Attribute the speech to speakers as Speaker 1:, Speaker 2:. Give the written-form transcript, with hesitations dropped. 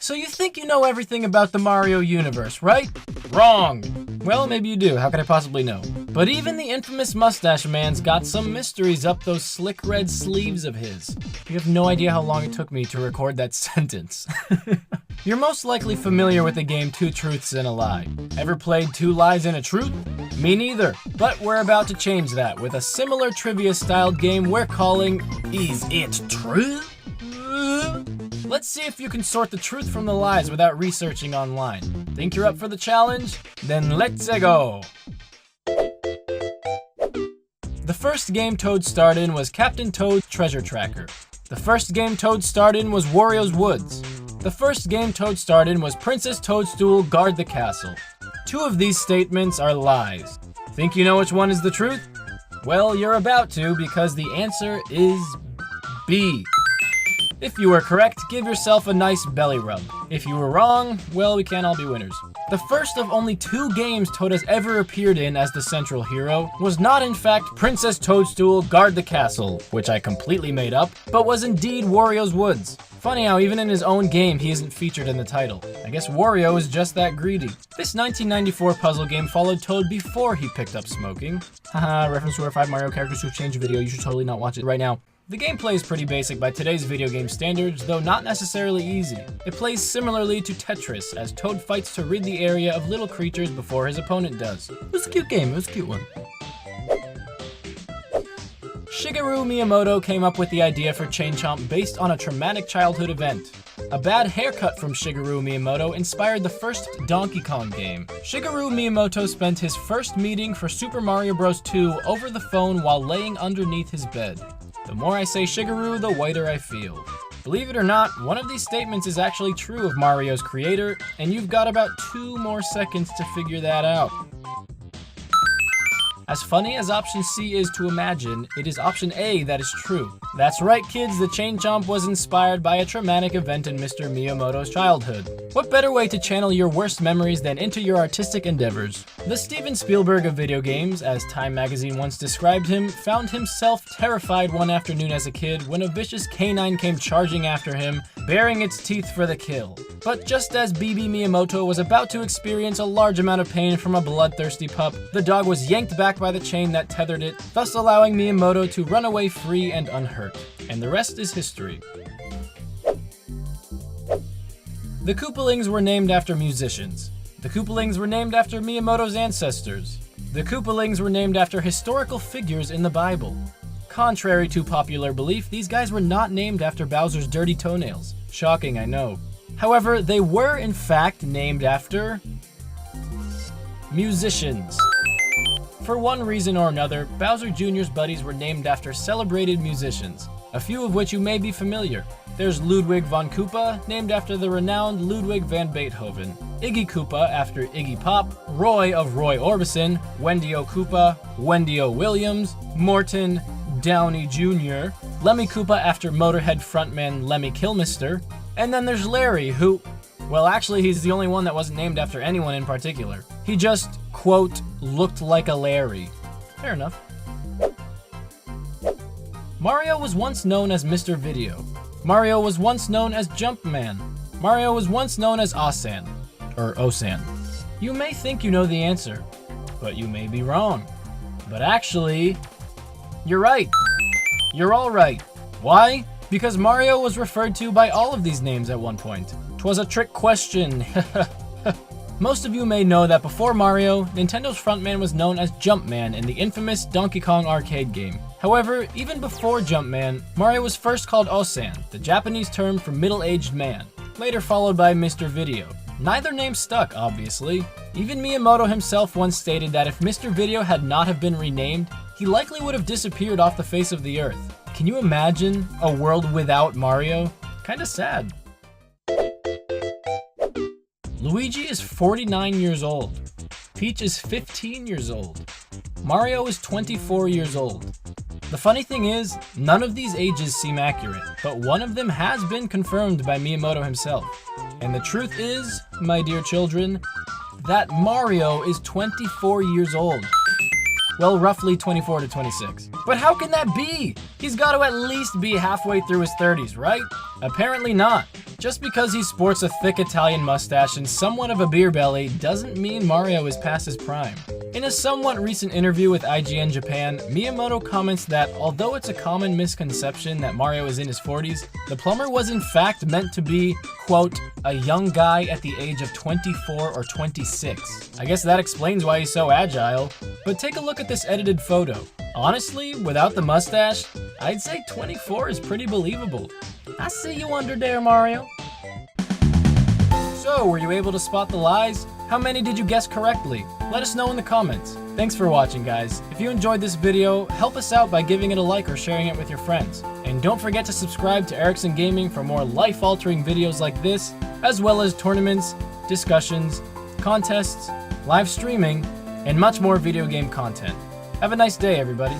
Speaker 1: So you think you know everything about the Mario universe, right? Wrong. Well, maybe you do. How could I possibly know? But even the infamous Mustache Man's got some mysteries up those slick red sleeves of his. You have no idea how long it took me to record that sentence. You're most likely familiar with the game Two Truths and a Lie. Ever played Two Lies and a Truth? Me neither. But we're about to change that with a similar trivia-styled game we're calling Is It True? Let's see if you can sort the truth from the lies without researching online. Think you're up for the challenge? Then let's go! The first game Toad starred in was Captain Toad's Treasure Tracker. The first game Toad starred in was Wario's Woods. The first game Toad starred in was Princess Toadstool Guard the Castle. Two of these statements are lies. Think you know which one is the truth? Well, you're about to, because the answer is B. If you were correct, give yourself a nice belly rub. If you were wrong, well, we can't all be winners. The first of only 2 games Toad has ever appeared in as the central hero was not in fact Princess Toadstool Guard the Castle, which I completely made up, but was indeed Wario's Woods. Funny how even in his own game he isn't featured in the title. I guess Wario is just that greedy. This 1994 puzzle game followed Toad before he picked up smoking. Haha, reference to our 5 Mario characters who've changed video, you should totally not watch it right now. The gameplay is pretty basic by today's video game standards, though not necessarily easy. It plays similarly to Tetris, as Toad fights to rid the area of little creatures before his opponent does. It was a cute game, it was a cute one. Shigeru Miyamoto came up with the idea for Chain Chomp based on a traumatic childhood event. A bad haircut from Shigeru Miyamoto inspired the first Donkey Kong game. Shigeru Miyamoto spent his first meeting for Super Mario Bros. 2 over the phone while laying underneath his bed. The more I say Shigeru, the whiter I feel. Believe it or not, one of these statements is actually true of Mario's creator, and you've got about 2 more seconds to figure that out. As funny as option C is to imagine, it is option A that is true. That's right, kids, the Chain Chomp was inspired by a traumatic event in Mr. Miyamoto's childhood. What better way to channel your worst memories than into your artistic endeavors? The Steven Spielberg of video games, as Time magazine once described him, found himself terrified one afternoon as a kid when a vicious canine came charging after him, baring its teeth for the kill. But just as BB Miyamoto was about to experience a large amount of pain from a bloodthirsty pup, the dog was yanked back by the chain that tethered it, thus allowing Miyamoto to run away free and unhurt. And the rest is history. The Koopalings were named after musicians. The Koopalings were named after Miyamoto's ancestors. The Koopalings were named after historical figures in the Bible. Contrary to popular belief, these guys were not named after Bowser's dirty toenails. Shocking, I know. However, they were in fact named after musicians. For one reason or another, Bowser Jr.'s buddies were named after celebrated musicians, a few of which you may be familiar. There's Ludwig von Koopa, named after the renowned Ludwig van Beethoven, Iggy Koopa after Iggy Pop, Roy of Roy Orbison, Wendy O. Koopa, Wendy O. Williams, Morton Downey Jr., Lemmy Koopa after Motorhead frontman Lemmy Kilmister, and then there's Larry, who, well, actually, he's the only one that wasn't named after anyone in particular. He just, quote, looked like a Larry. Fair enough. Mario was once known as Mr. Video. Mario was once known as Jumpman. Mario was once known as Osan, or Osan. You may think you know the answer, but you may be wrong. But actually, you're right. You're all right. Why? Because Mario was referred to by all of these names at one point. 'Twas a trick question. Most of you may know that before Mario, Nintendo's frontman was known as Jumpman in the infamous Donkey Kong arcade game. However, even before Jumpman, Mario was first called Osan, the Japanese term for middle-aged man, later followed by Mr. Video. Neither name stuck, obviously. Even Miyamoto himself once stated that if Mr. Video had not have been renamed, he likely would have disappeared off the face of the earth. Can you imagine a world without Mario? Kinda sad. Luigi is 49 years old. Peach is 15 years old. Mario is 24 years old. The funny thing is, none of these ages seem accurate, but one of them has been confirmed by Miyamoto himself. And the truth is, my dear children, that Mario is 24 years old. Well, roughly 24 to 26. But how can that be? He's got to at least be halfway through his 30s, right? Apparently not. Just because he sports a thick Italian mustache and somewhat of a beer belly doesn't mean Mario is past his prime. In a somewhat recent interview with IGN Japan, Miyamoto comments that although it's a common misconception that Mario is in his 40s, the plumber was in fact meant to be, quote, a young guy at the age of 24 or 26. I guess that explains why he's so agile. But take a look at this edited photo. Honestly, without the mustache, I'd say 24 is pretty believable. I see you under there, Mario. So, were you able to spot the lies? How many did you guess correctly? Let us know in the comments. Thanks for watching, guys. If you enjoyed this video, help us out by giving it a like or sharing it with your friends. And don't forget to subscribe to Erickson Gaming for more life-altering videos like this, as well as tournaments, discussions, contests, live streaming, and much more video game content. Have a nice day, everybody.